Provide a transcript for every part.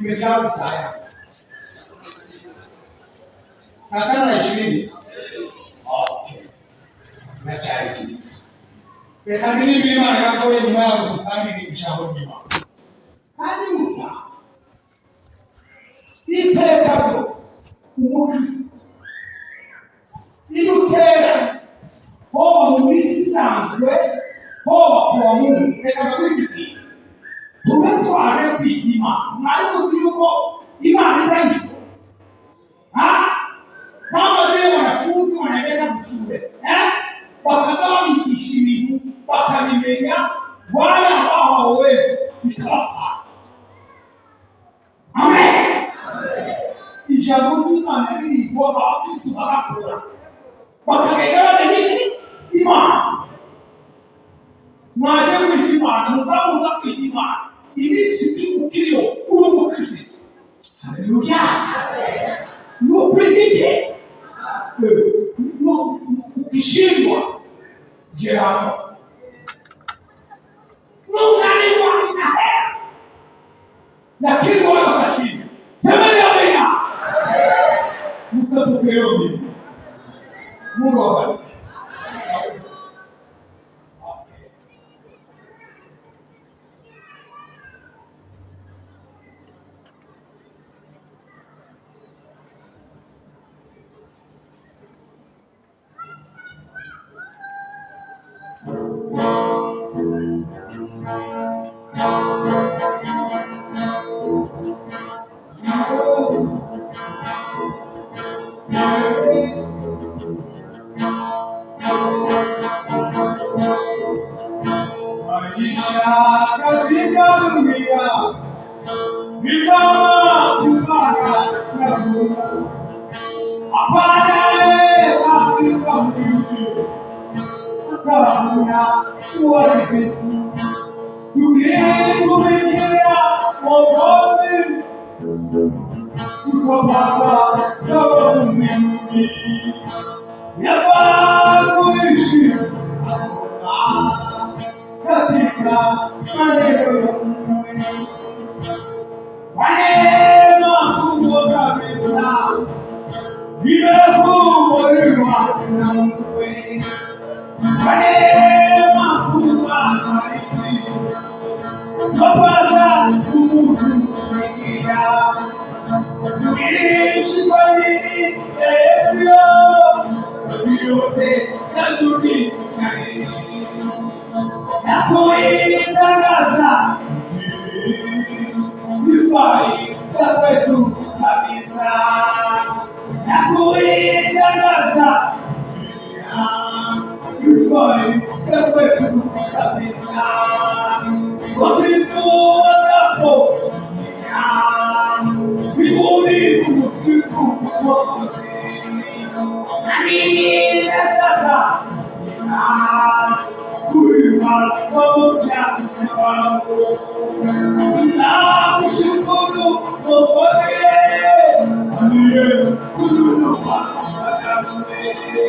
Nimezaa saya. Sakana 20. Okay. Na charity. Bekadiri bima yako ni mwanzo kani ni mshauri bima. Kani muta. Itekapo kumukristo. Ilukera. Kwa mwisi sanzwe. Kwa Mungu. Bekadiri. Tumetware kwima. Mwari kuziyuko imani zaidi. Kama vile wanafunzi wanaenda shule, wakagawa mishimivu, wakanimenya, wale ambao hawawezi nikawafa. Amen. Ishauri maana hili kwa watu wakakula. Wakaelewa nini? Imani. Mwaje ni imani, mzao za imani. Ili siku kilio uru Kristo. Haleluya. Nupige. Ukishindwa je hapo Mungu ina hela lakini wao wakashinda. Sema amina. Mtapokea mimi. Mungu awabariki. Katika dunia vitama kupata na Mungu apanaye katika mbingu akaona uarififu tukimtumikia Mwokozi tukapata roho mbinguni yafaa kuishi katika maneno ya Mungu. Wanema kubwa kabisa nimekumbaliwa na Mungu. Wanema kubwa zaidi napata kumtumikia. Tuishi kwa nini Yesu yote na dunia nakuitangaza kifai cha kwetu kabisa. Nakuitangaza kifai cha kwetu kabisa. Wakristo wanapo mbinguni kumsifu Mwokozi. Na mimi nataka kuimba pamoja na wangu na kushukuru Mwokozi aliyekununua damu yake.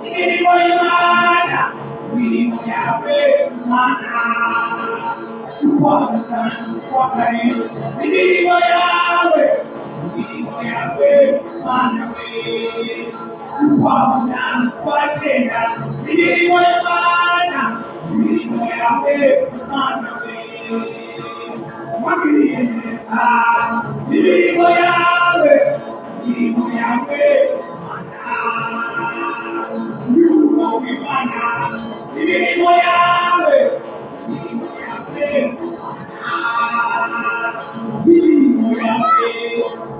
Milimo yawe Mana, tukwakari imirimo yawe Mana we, tukwamuna twagenda imirimo y'Imana, imirimo yawe Mana we, wagiriye neza imirimo yawe Mana, yuko Imana imirimo yawe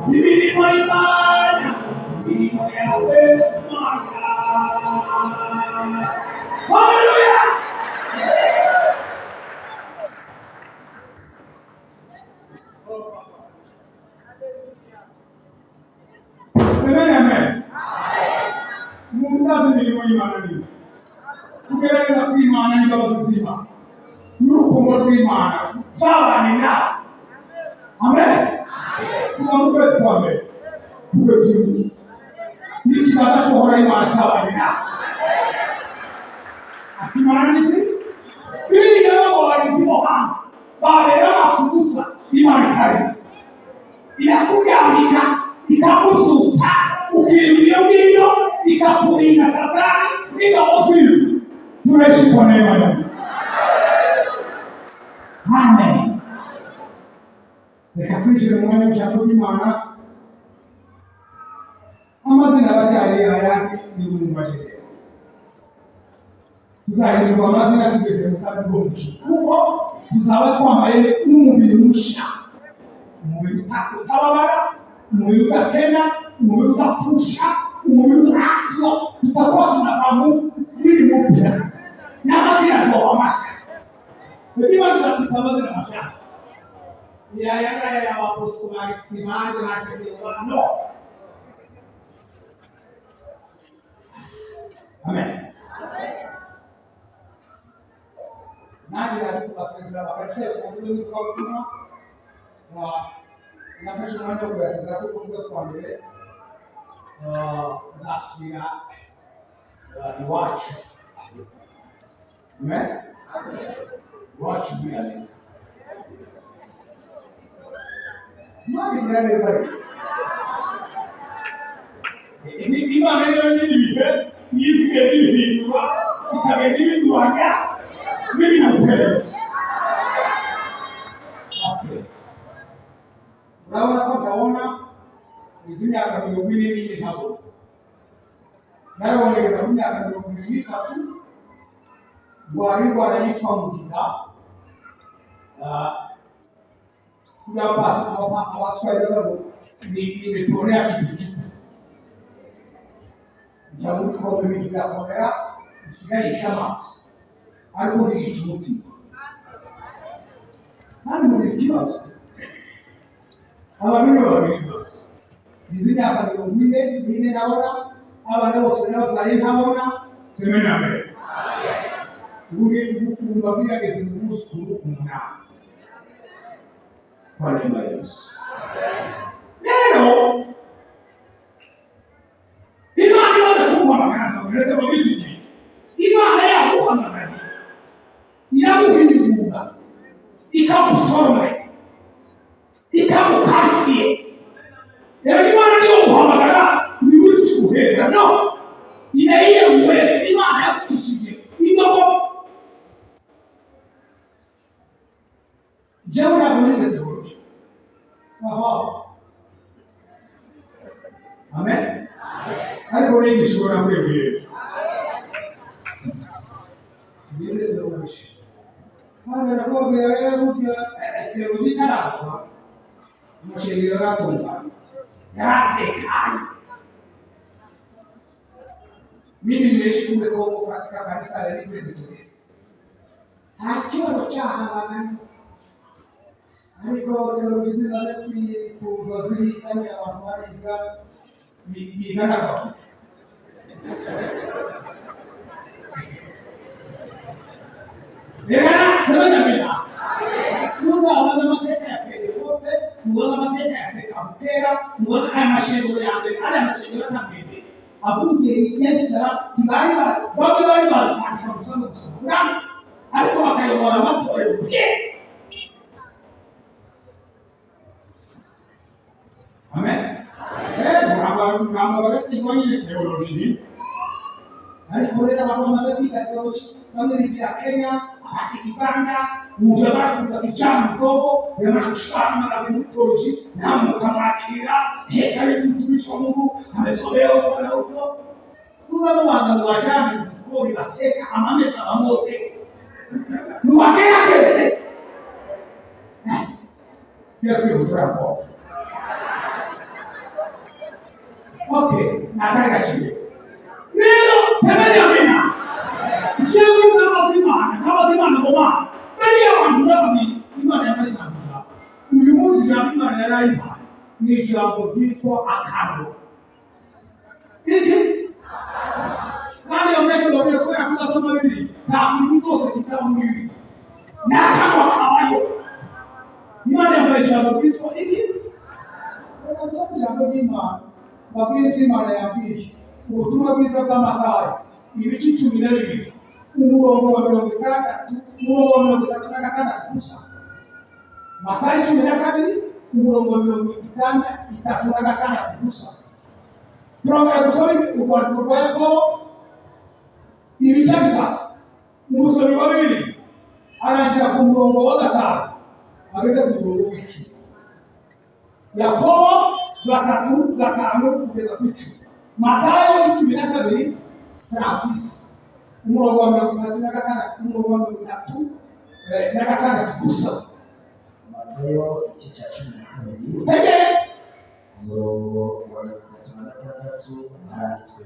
imirimo y'Imana, imirimo yawe Mana. Haleluya! Amen. Mundazi imirimo y'Imana ni kugerageza kw'Imana n'imbabazi z'Imana n'urukundo rw'Imana byabane nawe. Amen. Kuva mu kwezi kwa mbere kugeza uyu munsi n'ikiganza cy'uhoraho Imana cyabane nawe. Ati Imana ni nziza, biriya n'ababarinzi bo hanze bareba basuguza Imana ikari irakuryamika ikakuzuza ukirira iyo ngiyo ikakurinda Satani n'ingabo ziwe. Tunaishi kwa neema ya Mungu. Amen. Reka twinjire mu mwanya w'ijambo ry'Imana. Amazina abacyari ayandi ni umubajije. Tuzahindurwa amazina tugeze mu kazi bw'umuco, kuko tuzaba twambaye n'umubiri mushya, umubiri utababara, umubiri udakena, umubiri udapfusha, umubiri utazo, tutakuwa tunafahamu mwili mpya n'amazina azoba mashya. Niba tuzafite amazina mashya yayangaya y'abapositeri b'Imana n'abategeka no. Amen. Nanjye nari kubasezera bakatetse mu buryo bw'ubutumwa, nafashe umwanya wo kubasezera kuko umunsi wa mbere nzasubira iwacu. Amen. Iwacu muri Amerika. Mwabigira neza rero. Imana rero n'ibihe yisigaye ibihindura ikagenda ibiduranya n'ibinaguhereza. Urabona ko ndabona izi myaka 40 ntabwo naraboneka mu myaka 23 wari yitwa Mugira kuja pasi abaswahili babo ni pone yacu jamu ko bigira komera isigaye ishamaso ariko ni icuti nani muri kibazo abantu babiri izi myaka 40 nabona abana bose n'abazayi ntabona semena mbere ubuye ukumva birageze mu musukuru umunani kwa neema ya Yesu. Leo Imana imaze kumuhamagara uretse mu bindi Imana yaguhamagara iraguhindura ikaguforma ikagukarifie. Leo Imana niyo guhamagara ni uri kuheza no inaiye uwezo Imana yakushije imabo jauna boneza teology. Amen. Ariko rero gishobora kwegera bire teology hano nako bya teology taraza mushengero ratonga yaratekanye. Mimi nimeshukuru kwa katika kanisa la Adventist. Hakiwa cyahabana ariko teology n'abandi kuzoziri kandi abantu bariga bigaragara. Reka semana bila. Muzabaza amateka ya Pentekoste, mubaza amateka ya Pentekoste, mubaza amashengero ya mbere, ari amashengero atambere. Abungeri Yesu bari kwandika gusa ariko bakayobora amatorero bwe. Amen. Ntabwo bagasigwa nyine teoloji, ariko rero abantu bamaze kwiga teoloji bamwe bigira Kenya, abandi Uganda, umuntu barakuza kijana mdogo yamara kushana na teoloji na mkamwakira heka mtumishi wa Mungu amesomea huko na huko. Kuna mwana wa jamii kwa bateka amamesa amote nuwakera kese Yesu yurapo. Okay, nataka chini. Leo semeni amina. Jewe kama zima ngoma. Bali abantu ndabani Imana yamari kabisa. Uyu munsi Imana yarayima ni jambo ryitwa akaro. Iki nani ambaye ndio kwa kusoma Biblia na kitu chote kitabu mbili. Na kama kawaida. Imana yamari jambo ryitwa iki. Kwa jambo Imana Mabwiriza Imana yabwiye ubutumwa bwiza bw'Amatayo ibice 12 umurongo wa 36 umurongo wa 36 gusa. Matayo 12 umurongo wa 36 gusa. Tunaongea kusoma kwa Yakobo ibice 3 umusoro wa 2 anaanza ku murongo wa 5 ageze ku murongo wa 10. Yakobo 3:5 kugeza ku 10. Matayo 12 Francis umurongo wa 36 umurongo wa 36 gusa. Matayo igice cya 12 umurongo wa 36 haranditswe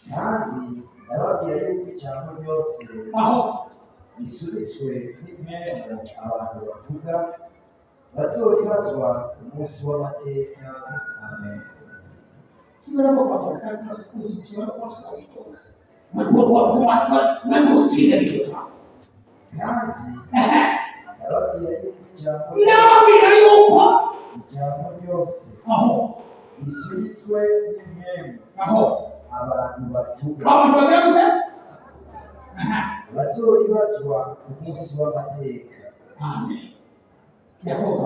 kandi ndababwira yuko ijambo ryose aho risubitswe n'imyenda abantu bavuga bazoribazwa umunsi w'amateka. Amen. Sinora kwa kana sikuzi sinora kwa sikuzi. Mako chini kitu. Kandi ndababwira yuko ijambo ryose aho risubitswe n'imyenda aho abantu bavuga bazoribazwa umunsi w'amateka. Amen. Yakobo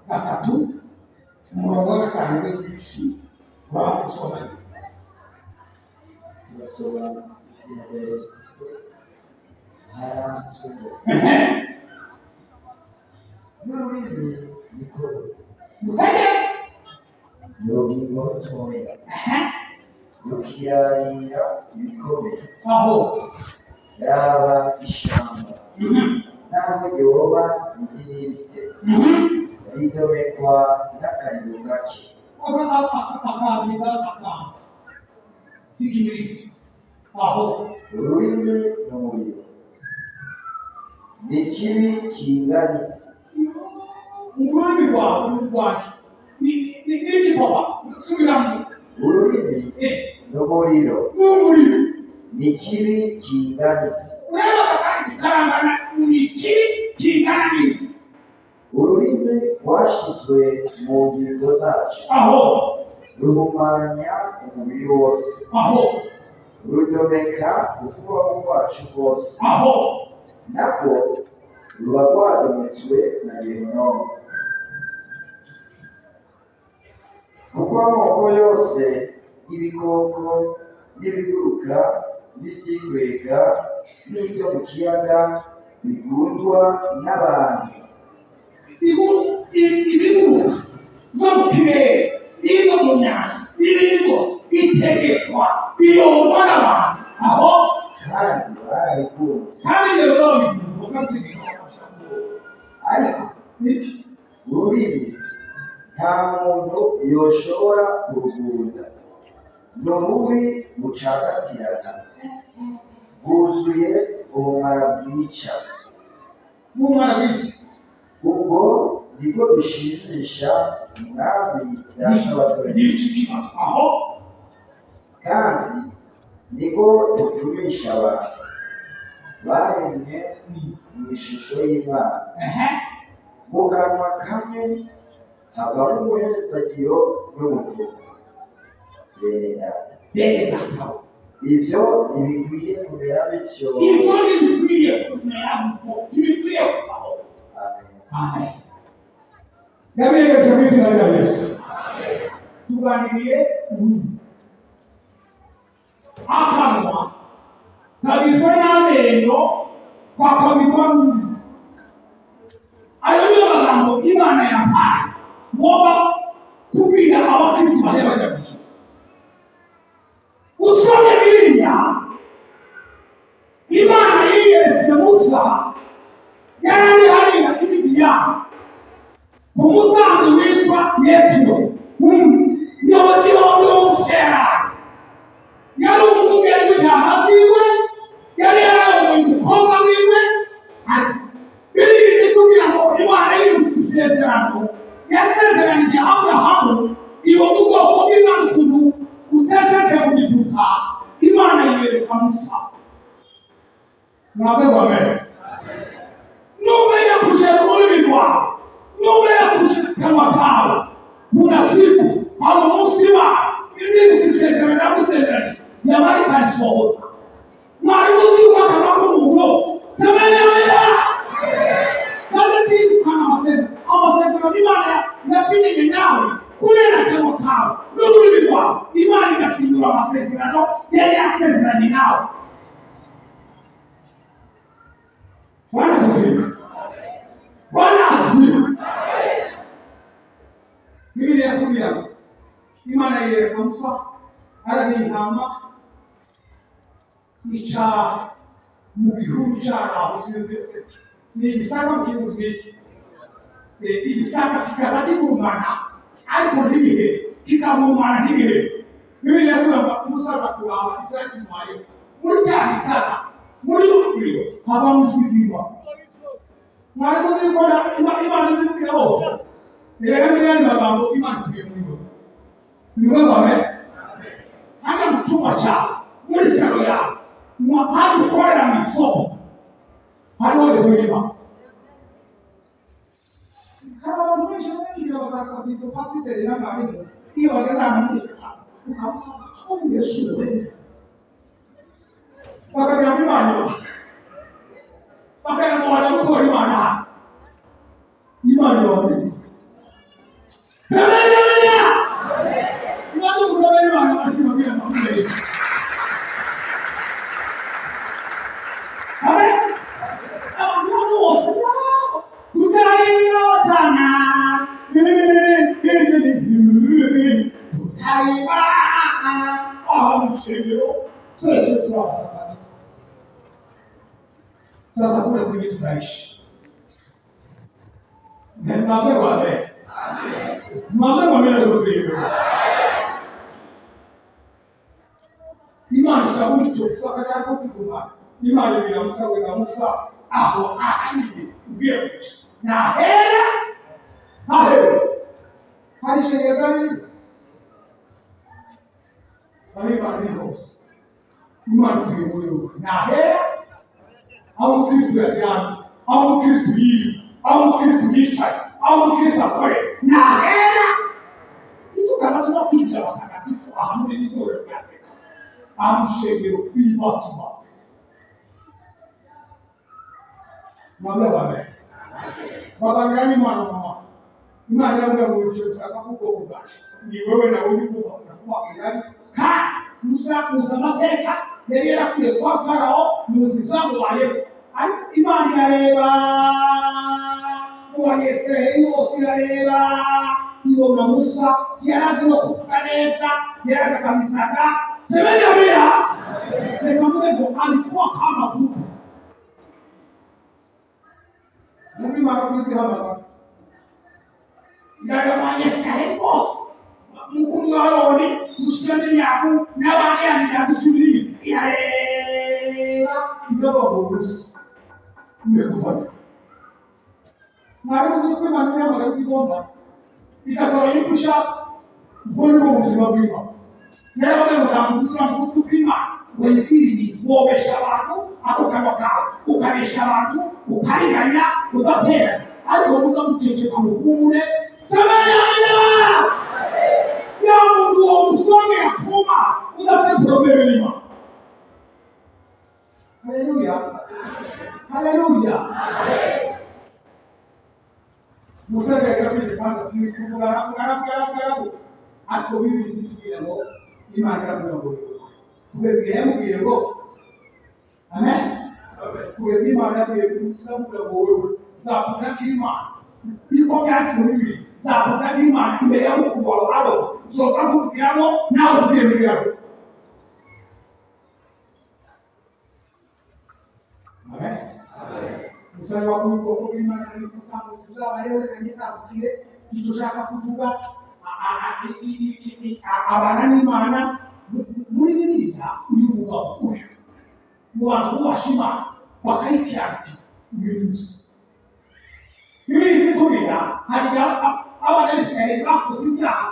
gatatu umurongo wa 5 w'isi bakusoma basoma izina rya Yesu Kristo haranditswe n'ururimi nikoro n'urugingo rutoya rukirarira ibikomeye aho yaba ishyamba naho yoba indirite ridomekwa n'akariro gake. Ururimi n'umuriro ni kibi kingana isi. Ururimi n'umuriro ni kibi kingana isi. Ururimi rwashyizwe mu ngingo zacu ruhumanya umubiri wose rudomeka ukubaho kwacu kose nabwo ruba rwadometswe na Gehinomu. Kuko amoko yose y'ibikoko n'ibiguruka n'ibyikwega n'ibyo mu kiyaga bigundwa n'abantu. Ibiguruka no mu kirere n'ibyo mu nyanja n'ibindi bitegekwa biyoborwa n'abantu aho kandi barabikunze. Ariko ururimi nta muntu yoshobora kurugunda. Ni urubi bucagatirana bwuzuye ubumara bwica. Ubwo nibwo dushimisha umwami data wa twese, kandi nibwo dutumisha abantu baremwe mu ishusho y'Imana. Mu kanwa kamwe havamo umuhezagiro n'umuvumo. Bene data ibyo ntibikwiye kumera bityo. Ibyo ntibikwiye kumera bityo, ntibikwiye kubaho. Amen. Ndabiyegeje mu izina rya Yesu. Tuganiriye akanwa kagizwe n'amenyo kakabikwa n'undi. Ayo niyo magambo Imana yampaye ngomba kubwira abakristo baje bajya gusa. Usome Bibiliya, Imana yiyeretse Musa yari hari na Bibiliya ku mutambi witwa Yetiro. Niyo Sera yari umugeni w'intama ziwe, yari yararongoye umukobwa wiwe. Bibiliya itubwira ngo Imana yibutse isezerano yasezeranije Aburahamu iyo mu bwoko bw'Imana ukuntu utesetse mu giputa. Imana yiyereka Musa. Mwabe wabere numenya kushera ururimi rwawe, numenya kushera kanwa kawe, kuna siku au musiba izi ukisezerana na kusezeranije nyamara ikarisohoza. Mwarimu yuko kama Mungu semenya wera kandi kana amasezerano Imana yasinye nawe kurera kanwa kawe n'ururimi rwawe. Imana igasinyura amasezerano yari yasezeranye nawe. Bwana asifiwe. Bwana asifiwe. Bibiliya yatubwira Imana yereka Musa ari intama ica mu bihuru cy'aho sinzetse. Ni ibisaka mu gihugu bw'iki. Ibisaka kikaza kigurumana ariko ntibihe, kikagurumana ntibihe. Bibiliya yatubwira Musa azakuraba icyari kimuhaye muri cya bisaka, muri urwo havamo ijwi ry'Imana. Mwarimu zikora Imana izibwira hose. Rero n'ayandi magambo Imana ituye muri bo. Niwe wawe hanga mu cyumba cyawe, muri salo yawe, handi ukorera mu isoko, hariho rezo y'Imana. Hari abantu benshi bagira bakakabwira pasiteri n'abarimu iyo bageze ahantu muri ukavuga ko Yesu we bakagira ngo Imana bakagira ngo bajya gukora Imana yawe. Haleluya! Imana ukubera Imana ashimira Amen. Amen. Abantu bose tutayino sana. Tutaiba amshelo. Sasa kuna kwenye tunaishi. Ndio wale. Mama wamelezewa. Imana chabucho saka chako kikubwa. Imana bila msawe Musa aho ahani ubie. Na hera hali shegani. Bali bali Imana tuyo na hera au Kristo ya au Kristo hii au Kristo hicha au Kristo kwa na hera itu kama tunapiga watakatifu ahamuri ni bora yake amshegero kwibotuma mama baba ngani mama Imana yangu akakuko kubashi ni wewe na wewe kwa kidani ka Musa kuzamateka yera kule kwa Farao muzizangu waye Imana yareba kwa Yesu osirareba iyo na Musa yarazi kuvuga neza yarakamisaka semenya bira reka mubego alikuwa kama huko muri maruzi haba ndagabanye sahibos mukuru waroni mushikani yako nabane yandakushuri yare ndobo borusi mekubona maruzi kwa maneno maruzi bomba ikazawanyukusha mbona ubuzima bw'Imana rero bamwe mutambura mutupima wekiri wobesha abantu ako kanwa kawe ukabesha abantu ukariganya ugatera ariko muza muceceka mukumure samanyana ya mundu wo musonge akuma udafite probleme n'Imana haleluya. Musa reka kwitanga kuvuga ariko bibiri zitubwira ngo Imana iravuga ngo kugeza yamubwiye ngo amen. Kugeza Imana yabwiye Musa ngo wowe zavuga Imana biko byatsi muri bibiri zavuga Imana imbere ya mukuru wawe abo uzoza kuvugiramo nawe uvuye muri yabo. Amen. Musa wakuye ubwoko bw'Imana n'ikutambo uzabayeho reka ngitabukire icyo ushaka kuvuga abana n'Imana muri Bibiliya. Uyu mugabo uyu mu bantu bubashima bakayikirati uyu Musa. Bibiliya zitubwira hari abana b'Isirayeli bakoze ibyaha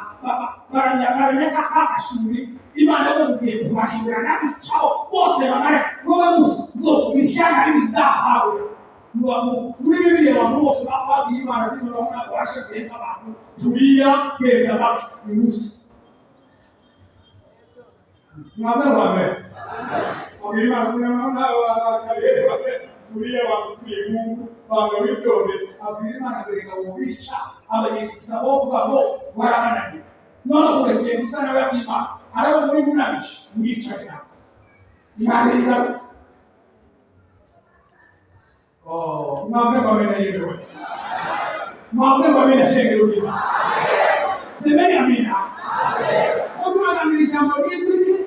baranyaka akashuri Imana yababwiye kubahindura n'abicaho bose bamare wowe Musa uzokubwira ishyanga ribizahawe. Muri Bibiliya abantu bose babwiye Imana n'Imana barashakiye nk'abantu turiya keza ni Musa. Mwabona amen. Imana n'Imana bakareba turiya bakwiye Mungu bagawitonde abwira Imana bereka wo bica abanyekita bo babo barabananye. None kugiye Musa n'ababima arabo muri munabici mwicarira Imana ira mwabona bamena yewe mwabona bamena shengero lima semeni amina otu anamini jambo liziki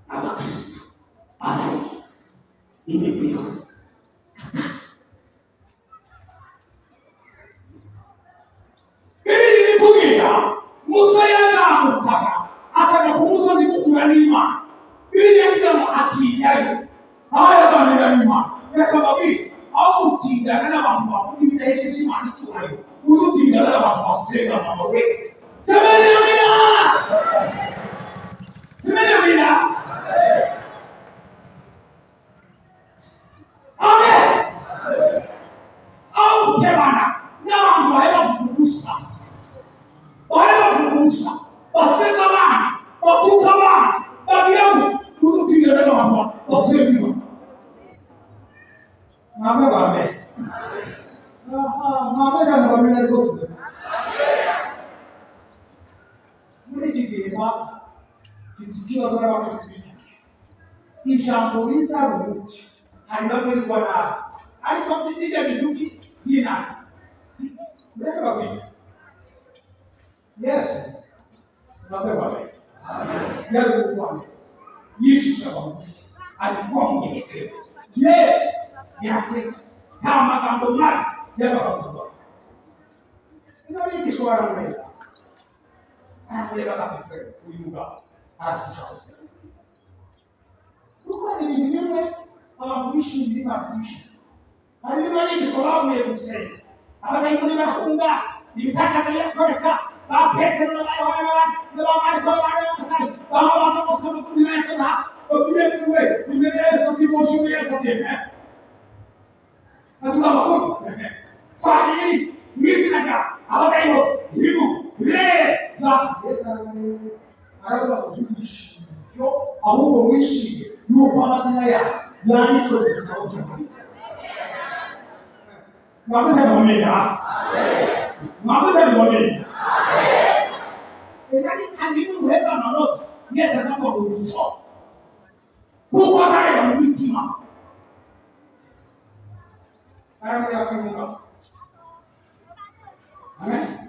Abakristo alai imepigos ili kugira Musa yazamukaga akaja kumusozi kukunganima ili yakidamo atiyayo ayaganira n'Imana yakababwira aho gutindana n'abantu bavuga ibidahesheje Imana icyubahiro uzutindana n'abantu basenga amabuye. Semeni amina. Semeni amina. Amen. Aho gutebana n'abantu bavuga ubusa basenga abana batuka abana bagira ngo uzutindana n'abantu basenga Imana. Mama bame. Mama jana bamena rwose. Muri iki gihe basa ikibazo n'abakristo ijambo riza ruti hari bamwe rwanda ariko byitije biduki dina ndeka babiri. Yes. Mama bame. Yari kukwani. Yishisha bamu. Alikuwa mnyenyekevu. Yes. Yase kama magambo mali y'abakobwa n'abiki shobora mbere arareba bafite uyu mugabo arashusha kuko ibintu bimwe abantu bishimira Imana bishimira hari n'abandi bishobora gusenga abadayimoni bahunga ibitakaza birakoreka ba Petero n'abamariko b'abantu bose bakubwira ko hasi otuyesuwe imbere y'Yesu kimoshuye yateye Atuka makuru. Kwa nini? Misi naga. Abadayo. Hibu. Bile. Za. Araba kujishi. Yo. Ahubwo mwishi. Nuko amazina ya. Yani cyo kitaocha. Mwabuze mwamenya. Mwabuze mwamenya. Ekani kandimu heza manota. Yesu akakwa uruso. Kuko zale mu mitima. Amen. Amen.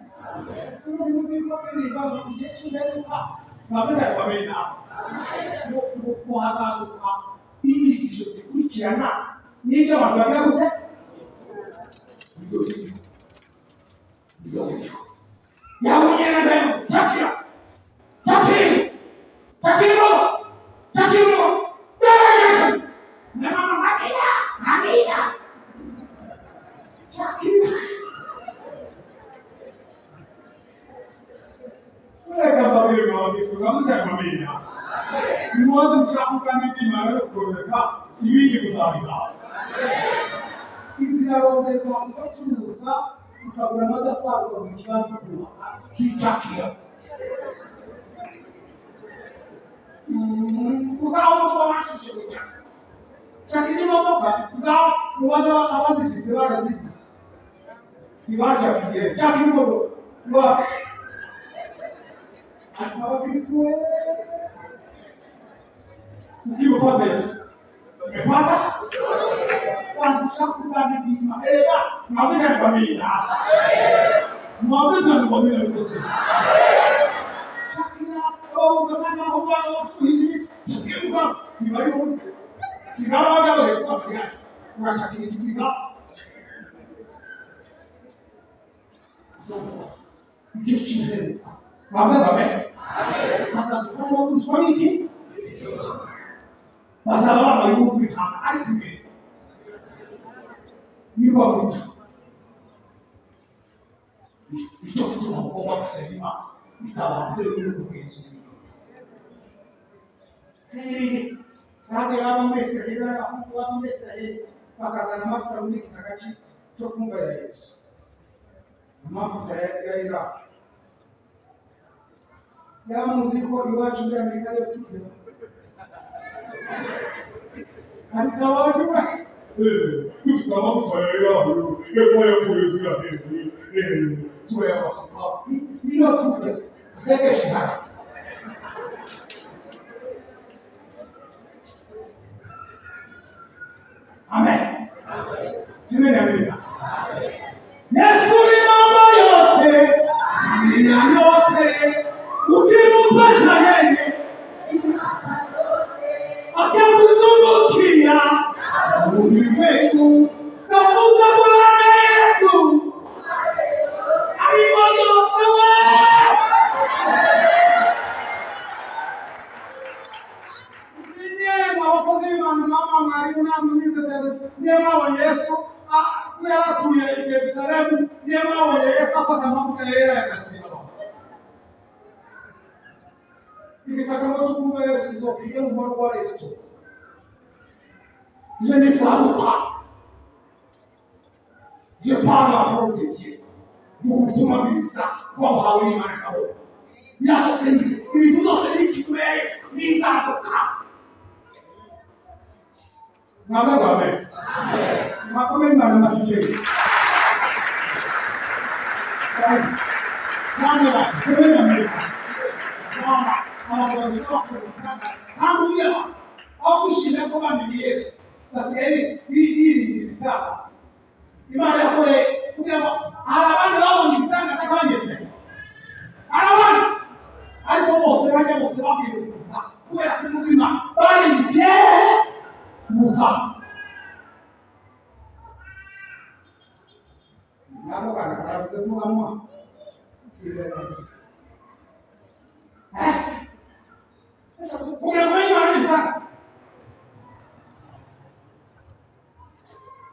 kukaho twabashije guca cyakiri imodoka kukaho mubaza abazifite baraziguze ibaca kugiye cyakiri imodoka ngo akaba kifue ukipata Yesu umepata kuanzisha kudani bima mwaweza kuamini mwaweza kuamini ukosema unasema kwamba hivi sikiuka ni wale wote sigawa wale kwa kiasi unachakini kisiga so kichile amen sasa kama uswahili mazao yupi kama aipi ni wao hicho kitu kwa kusema ikawa ndio kupenzi Kati kama mmesikia kama mmesikia pakazana mafuta mwingi kitakachi chokumba ya Yesu. Mafuta ya ila. Ya muziko iwacho ndio nikaje kitu. Alikawa watu kitu kama mafuta ya ila. Kwa hiyo kuelezea hivi. Tu ya wasipa. Hiyo tu. Teke shida. Amen. Sema amina. Yesu ni mambo yote, dunia yote, ukimpata yeye, akakuzungukia ulimwengu, tafuta Bwana Yesu, alipotolewa. Mama Maria mnize neema wa Yesu kwa tuya Yerusalemu neema wa Yesu hapa kama mtaera ya kasema ikitaka watu kumbe Yesu ndio kile mbona wa Yesu yeye faruka je parla parole de Dieu beaucoup de mabisa kwa hawini manakao ya sasa hivi tunaona kitu ni zatoka Amen. Amen. Amen. Na masije. Mwana, wewe Amerika. Mwana, anaona Haleluya. Au shida kwa mimi Yesu. Basi hii ni sawa. Imani yako kujama alabani wao ni kitanga kama Yesu. Alabani. Alipomosema jambo sababu kwa kumima bali ndiye muka namo kana karabutu kamwa ile kuna mwenye anataka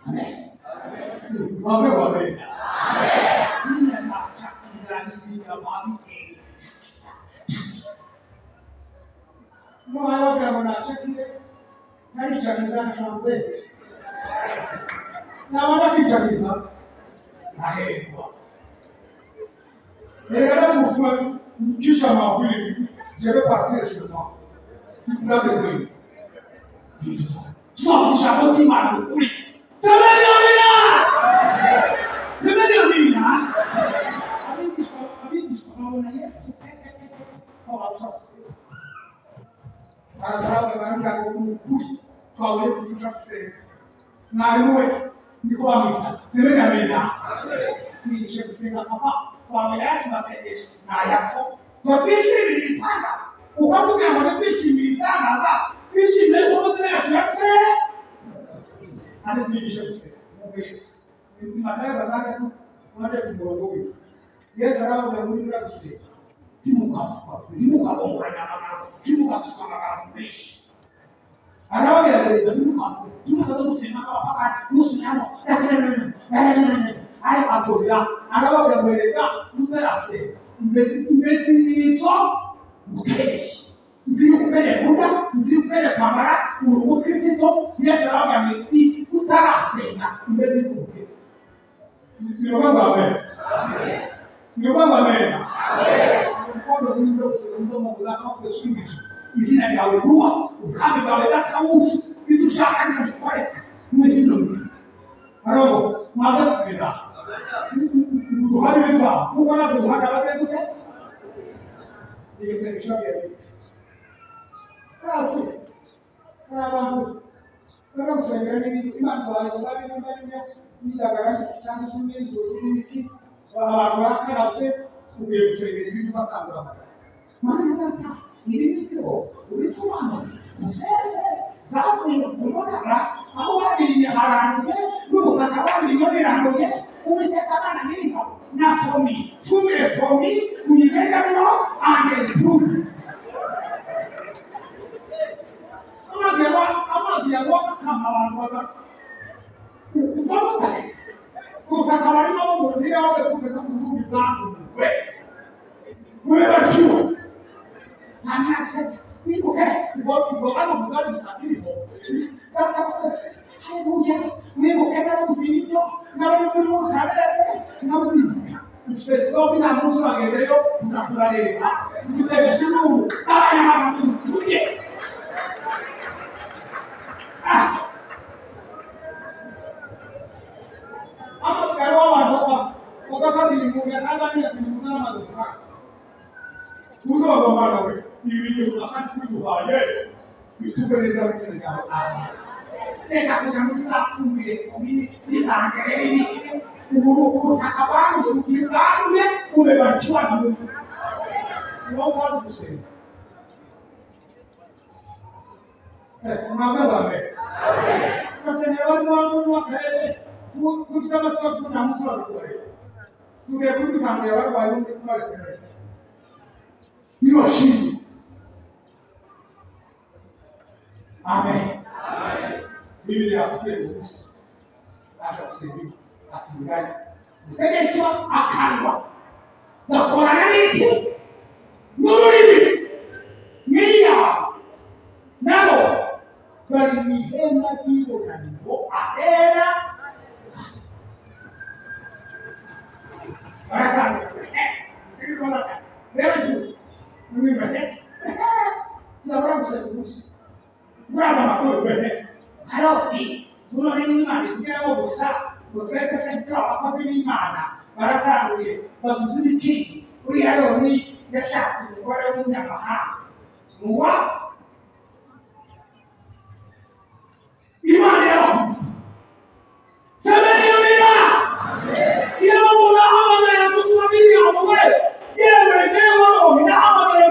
amen amen amen amen na chakula ni kama moyo kama na chakula Nani chakizana shambwe? Na wana kichakiza. Na hewa. Nilekana mkua kisha mawili. Je vais partir chez moi. Tu peux le voir. Só que já vou queimar no curi. Você vai dominar! Você vai dominar! Amigos, como na Yesu. Olha só. Para trabalhar com o curi. Kwa wewe tutakase na wewe ni kwa mimi sema mimi ni kusema hapa kwa wewe tunasaidia na yako kwa pishi nilipanga ukatu ya mwana pishi nilipanga za pishi leo kama zile yake hadi mimi kusema Mungu mataifa baada tu unaenda kumwongoa Yesu arabu na Mungu kusema kimuka bongo na kimuka kusema mbishi Anawa ya leo ndio kama kusema hapa nusu yano ai atoya anawa ya mweleka mterase mbezi ni so mkele ndio kupele muda ndio kupele kamera uruhu Kristo Yesu anawa ni utarase na mbezi kuke ndio baba amen ndio baba amen amen kwa ndio ndio Mungu la kwa kusuluhisha izina ya wewe duhaririza kuko nabyo duhagaragaye gute iyo sengesho yawe kazi abantu baragusengera n'ibindi imana baza bari n'indagara cyangwa se n'ibindi n'ibiki abantu barakarabye ugiye gusengera ibintu batangura mana data ibi bityo ubitubamo museze zavuye kumugara aho babiriye haranduye n'ubutaka babiriye biranduye uwiteka abana n'inka na fomi fumire fomi uyimegamwo angetume amazi yawa kama abantu baga ubutaka ubutaka barimo bumurira wowe kugeza ku bihugu byawe urebakiwe tanase nikuhe ngo ano mugazi sabiriho bakabose haleluya nikuhe na muzito na muri mukarere na muri Usefo bina musu bagereyo unakurareba uteshuru abana bamutuye amagaro abantu bakabiri mu yakazanye kumuzana maduka uzoba bana we ibintu asante kuduhaye bitugereza bitsenga teka kuja musafumbire komini nizangere ibiki ubutaka bwanyu bwibwanyu urebakiwa n'umuntu niwo mpamvu gusenga mwababame gusenga abantu bakarere kufite amateka tuna musoro kure tugiye kubitangira abarwayi undi twarekereye biroshimye amen Biblia tutegusa akasenga atunganya tegeko akanwa nakorana n'iki n'ururimi niya nabo bari mwihema ry'ibonaniro ahera baratandukanye rero n'imibare nabura guseka gusa muraza amakuru bene karoti burone n'imana kugira ngo gusa utweke sentro abakozi b'imana baratanguye bavuze ibiki uriya roni yashatse umugore w'umunyamahanga nuwa imana y'abantu semerera iyo umuntu ahamagaye gusabira yawe yewe yewe umuntu ahamagaye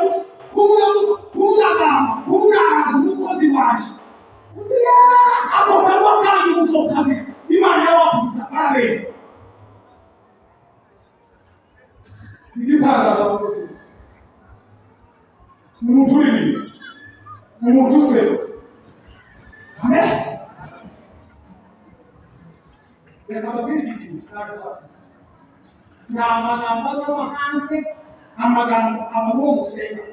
kumuranga umukozi waje ako karwa kanyu muzokaze imana y'abantu barareba nigitanga abakozi umuntu uri umuntu useba amen reka babiri ikintu ni amagambo ava hanze amagambo aba mu gusenga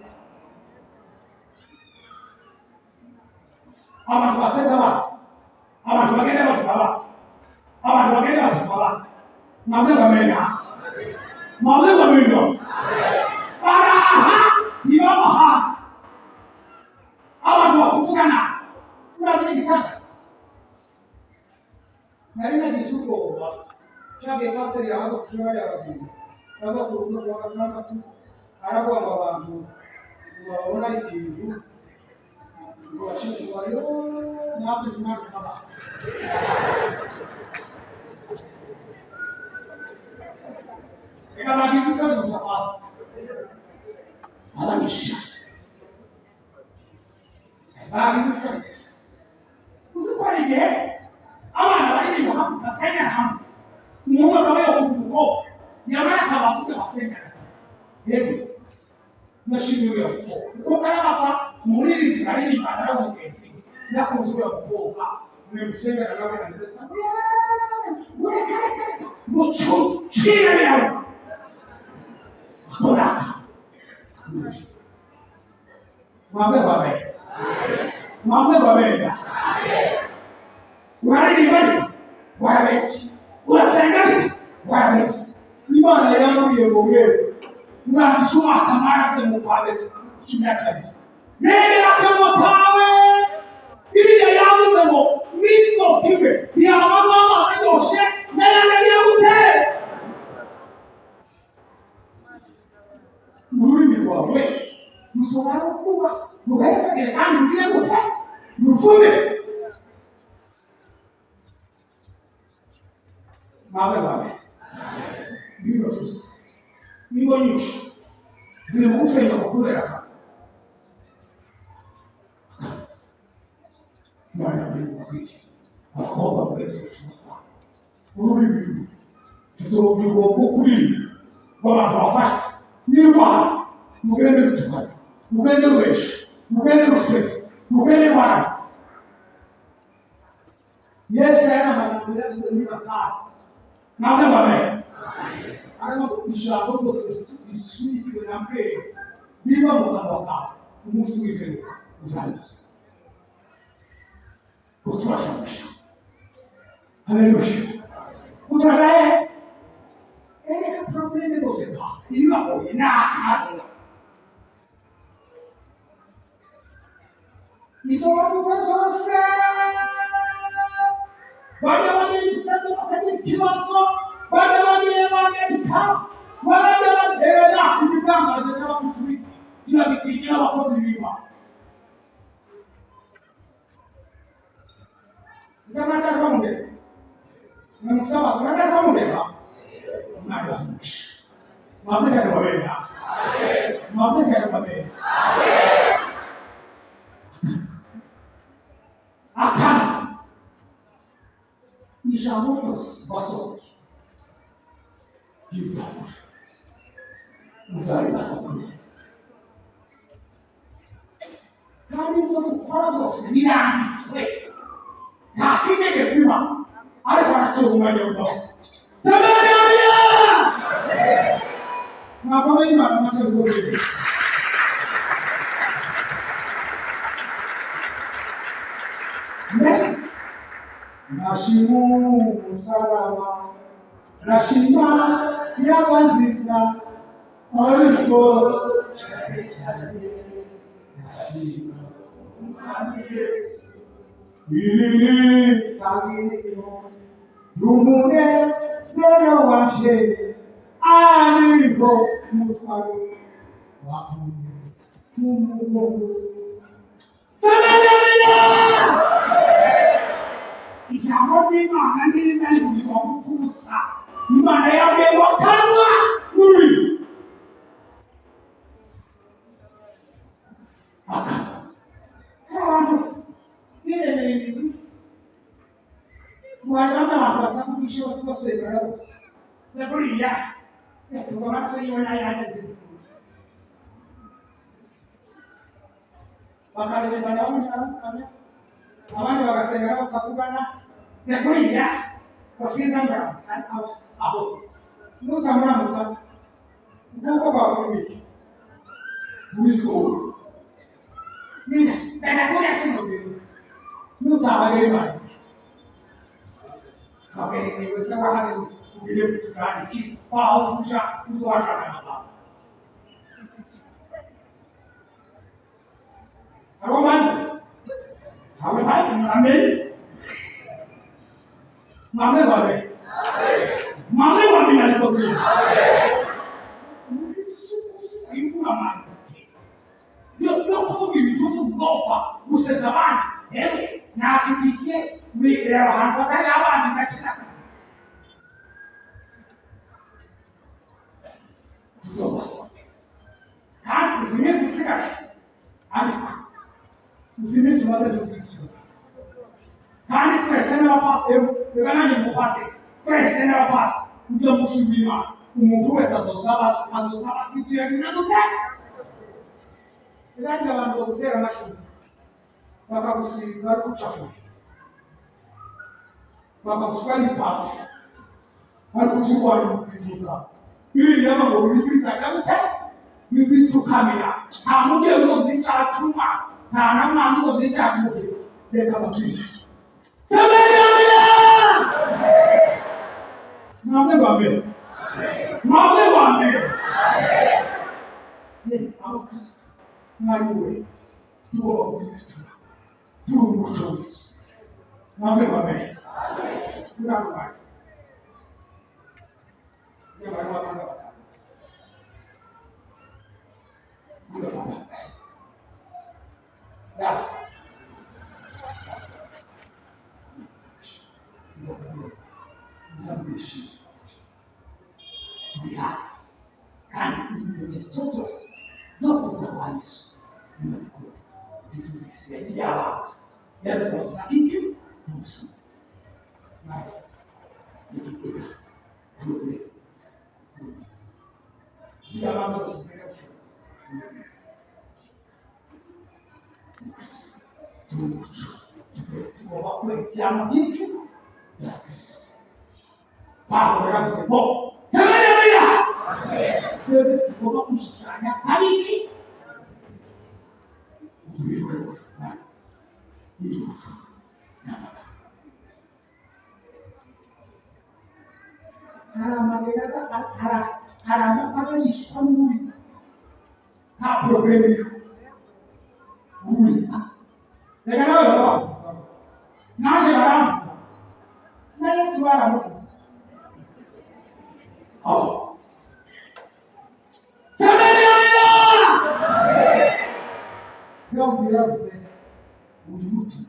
abantu baseka abantu bagenda bavuga abantu bagenda bavuga maze bamenya baraha ntibaba hasi abantu bakuvugana urazi n'igitanda nari nagize ubwoba cyagiye paseri yahaga ku kiba y'abageni aza ku rugo rwa gatandatu aravuga ngo abantu babona ikintu ngo bashishikaye ntabwo imana ikaba reka bagize isoni gusa pasi abanisha bagize isoni uzi ko hari igihe abana baririmba hamwe basengera hamwe umuntu akaba yakumva umukobwa nyamara akaba avuga basengera yego nashimye uriya mukobwa kuko karabasa umuririmbyi aririmbana n'abagenzi yakunze uriya mukobwa mwemusengera nawe mucira yawe akoraka mwamwe babenda uraririmba warabeki urasenga warabeki imana yambwiye ngo wewe urangije akamara ke mu kwawe kimyakabiri rero akamo kawe biriya yavuze ngo n'isoko iwe ntiyabamo amazi yose n'ayandi yaguteye rushobora kuba rugahesagire kandi rugire gute ruvume mawe wawe niba nyinshi ziri mu gusenya kubera Imana yabikwiye abakobwa mwese ururimi tuzobigomba kuri w'abantu bafashe niba mugende gutukana mugende weshe mugende ruseke mugende mwana Yesu yaramanuriye niba kandi nawe babe arimo ijambo rwose risubizwe na mbere niba mu kanwa kawe umunsi w'imperuka uzaza uturashamisha haleluya utaraye ereka probleme zose pasa ibibagoye n'akabura izo wavuze zose bajya bagenda bakagira ikibazo bajya bagenda banereka bajya batera ibitangazo cy'abakuturi kirabitigira abakozi b'Imana Zamacha kamunde. Namusaba zamacha kamunde ba. Mara. Mabeza ni wabenda. Mabeza ni wabenda. Akana. Nishamutos baso. Yuta. Muzari baso. Kami tu paradox ni nani swe. Nah, ini dia semua. Ada para semuanya untuk. Semuanya. Ngapa ini mana masih boleh? Nashimu salama, nashima ya kwanzisa, oliko chale chale, nashima Yesu. Ilili tagino Dumune zero washe Aliho mutwaru Wakumu Mumumu Samadamina Ishamoni mahani na yuwamufusa Imana yawe wakanwa Uri Aka Guardando la cosa, non dicevo che fosse vero. La policia, come se io non hai Bakal di mana orang sekarang? Aman juga kasih mereka tapi mana? Ya policia, pasti sama. Aku, lu sama musa. Gua kok bawa ini? Buiko. Nih, beda punya sih mobil. Lu tak ada mana? Oke, ini saya akan memilih strategi Paul bisa suasana apa? Apa mana? Apa baik? Ambil. Mana boleh? Mana boleh ada posisi? Ibu nama. Dia kau begitu suka, usah zaman. Nah, kita Wirahan kota Jawa di Cina. Kan musimnya sekali. Ada. Musimnya semua ada musim. Kan itu presiden apa? Bukan hanya bupati. Presiden apa? Udah musim lima. Umur satu sahabat itu yang kita tuh. Kita jalan dokter masih. Maka musim baru campur. Maka sekali pas, aku suka juga. Ini dia mau bikin saya kan? Bikin kamera. Kamu dia untuk bicara cuma, nah nama untuk bicara mobil. Dia kamu sih. Sebenarnya, mana babe? Mana babe? Ini kamu ngaruh. Tuh muncul. Mana babe? Kurang baik. Dia baru apa? Dia apa? turi hafi kandi ibimenyetso byose no kuza kwa Yesu n'ukuri bituzisiye ry'abantu yadukoza iki musu nawe igitega n'ukuri y'abantu kimbere tugomba kwejyamo byinshi Pawulo yaravuze ngo semerera twebwe tugomba gushushanya abiki hari amagereza hari amakuru yishwa n'uri nta porogaramu uri reka nawe baravuga naje baravuga na Yesu baravuga yavuze uri muti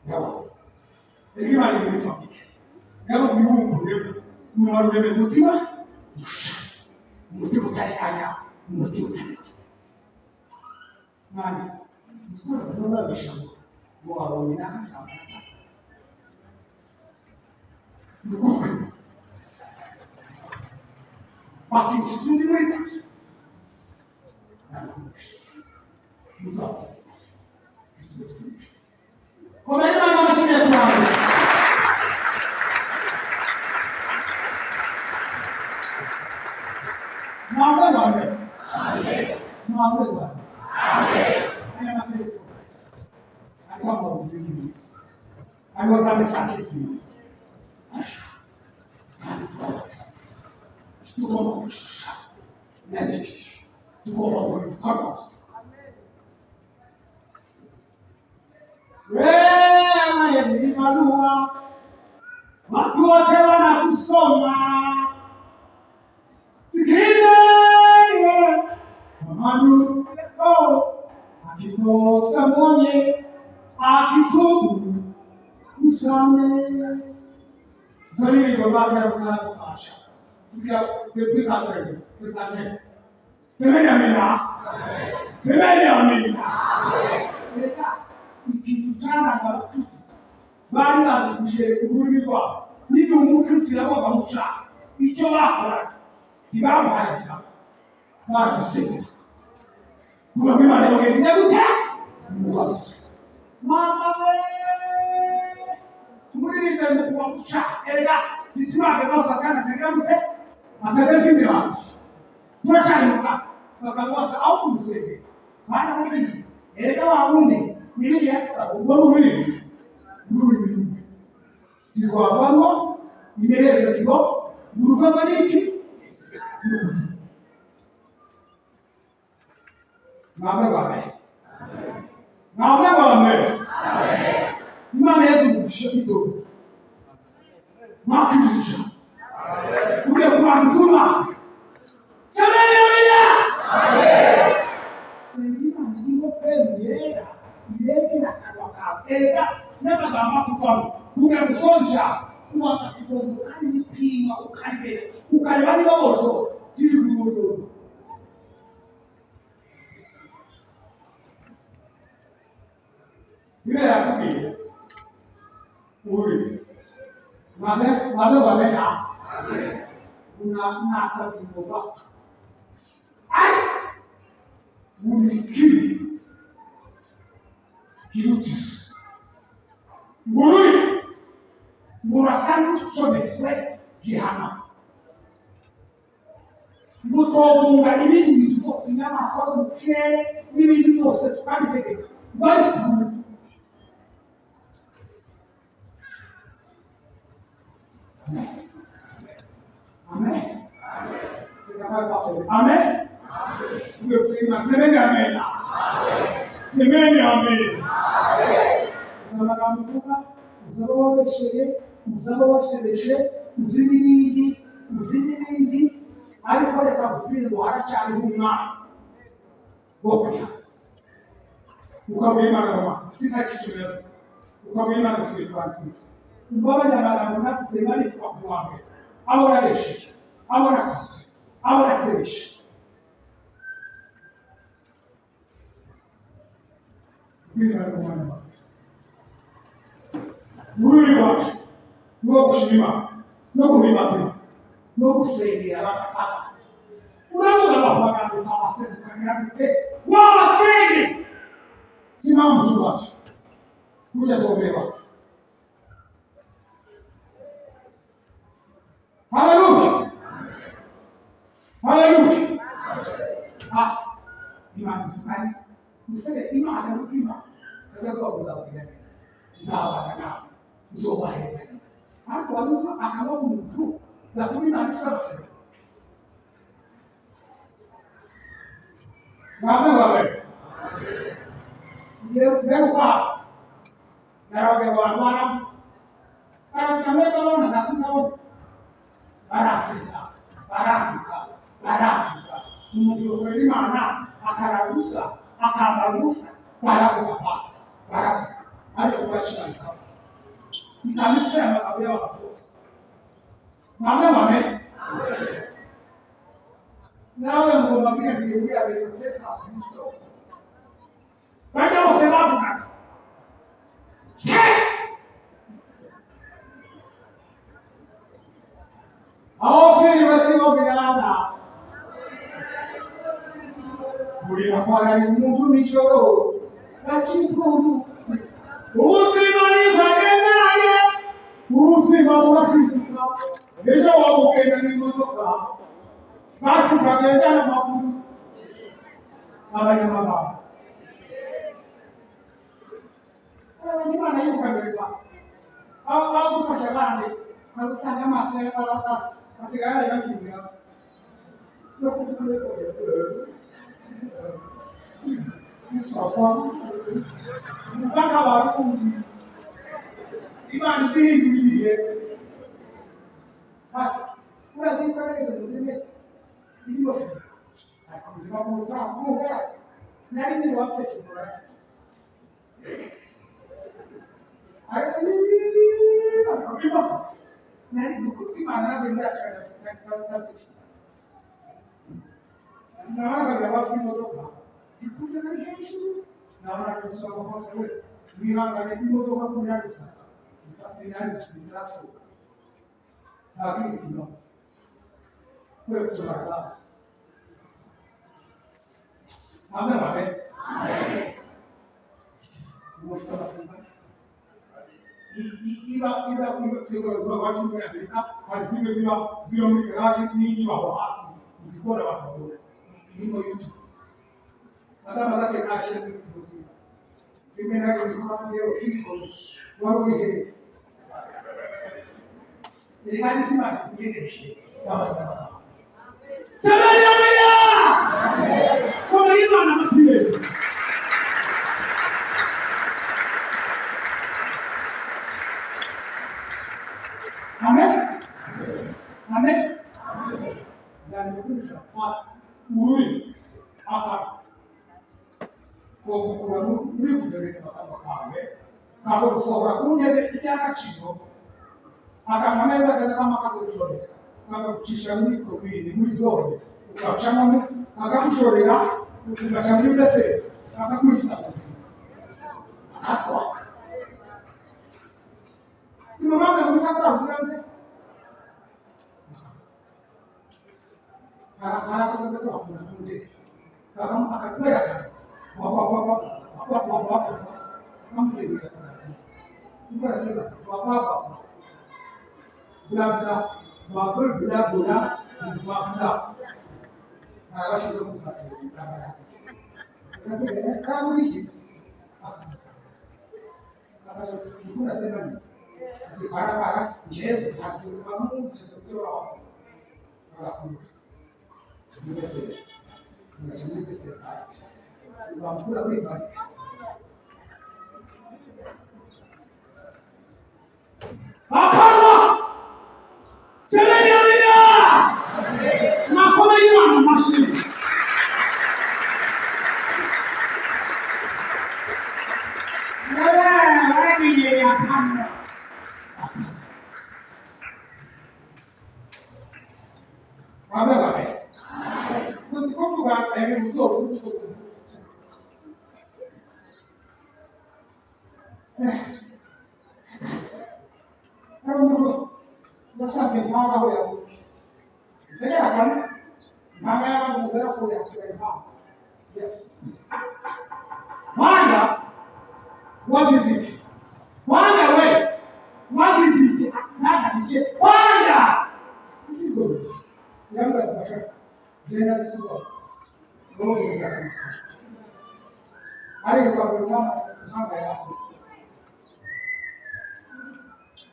yavuze egima ni muti yavuze n'umuntu n'uwarureme mutima umutima utarikanya umutima utarikanya mani nturabisha ngo wabonye n'akasanga n'ukuri bakinjiza undi muri taki komeni mani amashini yaturanga mwamwe mwamwe mwamwe mwamwe aya mateso aliwa mwamwe aliwa zame sachisi tugomba gushusha nandikisha tugomba guhikoza wema yemimanua watu wote wanakusoma sikiliza mamadu akikosa mwenye akitubu msame zoni babaka na kupasha tukia kupika tena tutane semeni amina semeni amina leka ikitutana kwa Kristo bali azikushire kurumi kwa ndio umukristo yabo bamucha icyo bakora kibamuharika barusenga kuba bimana yogenda gute mama we tumuririnda mu kubamucha erega kitwaga basakana kagambye akagazimira abantu turacari muka bakabwata au kumusenge kana mubi erega wabundi nibiri yakora ubwo muri Dikwabamo ineza kibo muruva bariki Mwamwe bame Imana yatugusha bito Mwakijisha Kuke kuangzuma Semeya Sengima nimo pembera Ileki na kanwaka Ega Nema gama kufamu Kuke kusonja Mwaka kufamu Ukani nipima ukani Ukani wani wawoso Kili kuyodo Yule ya kubi Uri Wale ya Unaka kimoba Ay Unikiri Kirutis Muri Murasani Sobefwe Jihana Mutobunga ibindi bintu byose n'amasomo mu kirere n'ibindi byose tukabitegeka bari Amen. Amen. Semeni amen. Semeni amen. Uzaba kamukuka, uzaba wabeshereshe, uzibindi, ariko reka kubwira ngo haracyari umwana wo kurya. Ukabwira Imana ngo sinakishimira. Ukabwira Imana ngo twitwakire. Mbabanya abantu natse bari kwa kuwambe. Abo yareshe. abona akazi, abona sebishi. Bwira umwana wawe. Muri wacu, no gushima, no guhimbaza, no gusengera abakaka. Uravuga amagambo ukabasenga gute? Wabasenge! Simama mchubaji. Kuja tuombe watu. Haleluya. Haleluya. Imani zikani. Msele imani. Kaza kwa kuzawia. Zawa na zoba heza. Hapo watu akawa mtu. Lakini na sasa. Wawe. Leo kwa. Narawe wana. Kama kama na nasema barasika. Mungu kweli maana akaragusa, barabu kapasa. Barabu. Hadi kuacha nikao. Nikamsema makabila wa Kristo. Amen. Nawe mwambie Biblia iliyoteka Kristo. Baada usemapo kaka. Aofi wasio bilana. Buri akora ni Mungu michoro. Kachipuru. Usimaliza kenyaye. Usimaliza. Yesu wakupenda ni kutoka. Watu kagenda na makuru. Baba. Ni maana yuko kabisa. Au kashagane. Kwa sababu masigara ya kimya. Mpaka warundi. Imani hii ndiye. Basi, kuna zile kale zile ndio sasa. Kwa Mungu na nini wafe kwa. Nari buku mana benda cara Nara jawab ni motor itu jangan Yesus. Nara dosa apa sahaja. Bilang ada di motor kamu punya dosa. Tidak jelas. Tapi itu. Betul jelas. Amin. Iba watu wa Afrika halifikia zile migration nyingi wa watu ukikora watu ndio yote hata baada ya action ni mzima nimeenda kwa leo kiko wao ni hadi sima yeye kama Samaya amen kwa hiyo na mashine Amen. Dan itu pas uri apa? Kau uri dari tempat kalau seorang punya bicara kecil, akan mana yang kata makan itu kalau cisami kopi ini muizor, kalau cuma akan sore ya, kalau cuma itu sih, akan muizor. Apa? Semua orang kita tahu kan? Karena kita tahu mungkin kalau akan berat, bapak, kamu tidak bukan salah, bapak, belanda, bapak, belanda, kalau sudah bukan, kamu ini, kalau bukan salah, di para jadi kamu seperti orang. Akarwa sebenarnya makomeni wana mashini wala ni ya kama Amen. Amen. Kuvuga muzo. Nasante mpanga ho yawe. Tegera kane. Mpanga yawe mugera ko yasigaye mpanga. Mpanga waziziki. Mpanga we waziziki. Naka dije. Mpanga. Isigo. Yanga tabasha. Jena isigo. Ngozi zikaka. Ari kwa mpanga yawe.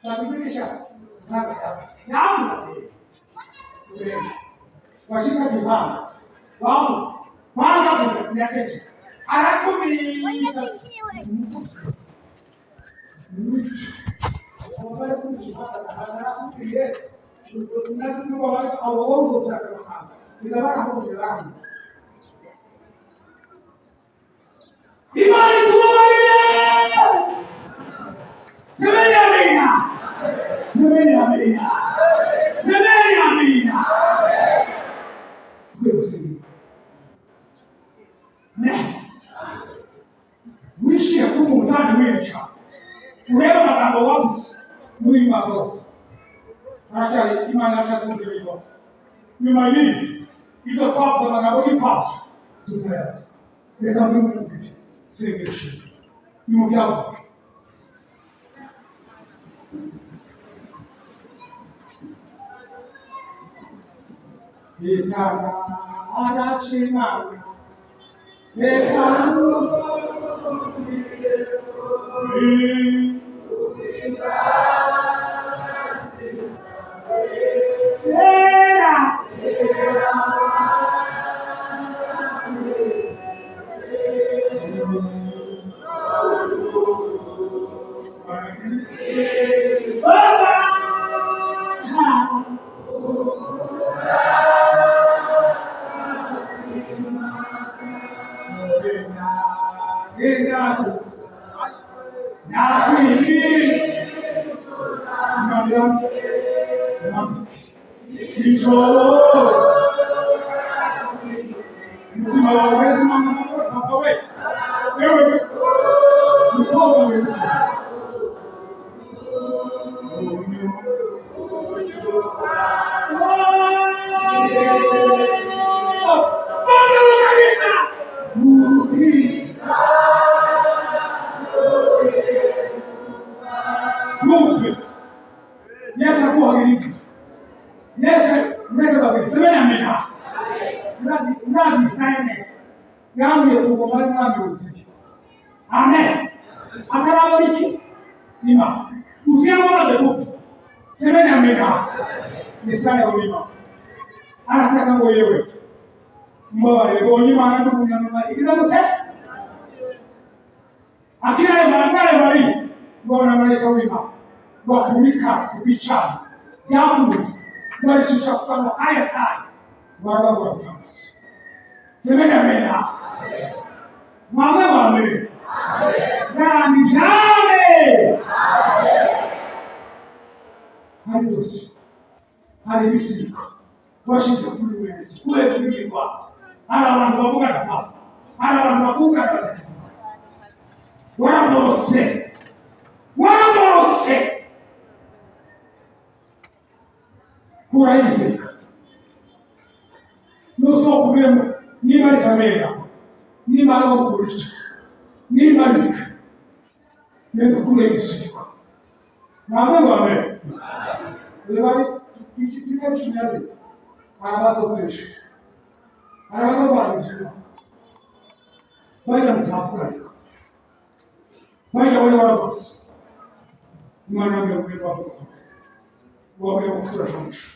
Tabirisha mpanga yawe. Yawe. Washika kibanda. Wao. Mpanga kuna kiacheche. Arakumi. Imani tumaini. Semeni amina. Semeni amina. Semeni amina. Wishi kumutani wicha. Ureba magambo wabuze muri maboko. Arachari imana achakumbilwa. Nyuma y'ibi ibyo twakoraga muri pass tuzera. Reka mbimubwire. Sengesho. Ni mu byabo. Yekana arachimana. Yekana Amen. Atarabariki. Nima. Usiamona de Mungu. Semeni amina. Ni sana ulima. Anataka wewe. Mbona ngoni maana ndugu nyama ikida mte? Akina mwanadae bali. Mbona malaika wima. Kwa kumika kubicha. Yangu. Mbona shisha kama haya sana. Bwana wa Mungu. Semeni amina. Mama wame. Na nijame. Halidosi. Halibisika. Washinda kuluwezi. Kule kuliwa. Hala wanabuka na pasa. Hala wanabuka na pasa. Wanamorose. Wanamorose. Kuraizi. Nuso kumemu. Nima ni kamera. Nima ni wakuricha. Nima ni. Nendo kule usiku. Nawe wame. Lewali kichikika kishinyazi. Anabazo kutisha. Anabazo wanabiziwa. Waila mtafuka. Waila wale wanabazo. Mwana mwe wapo. Wapo kutura shonisha.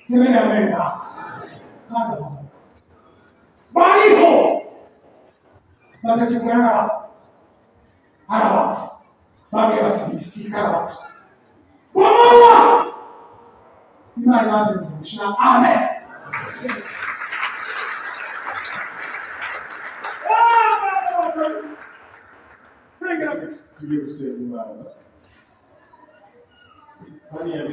Semeni amena. Nada. Baliho. Nada kikwana. Araba. Bagi basi sikara. Wamawa. Imani yangu ni amen. Tuliye kusema Bwana. Hali ya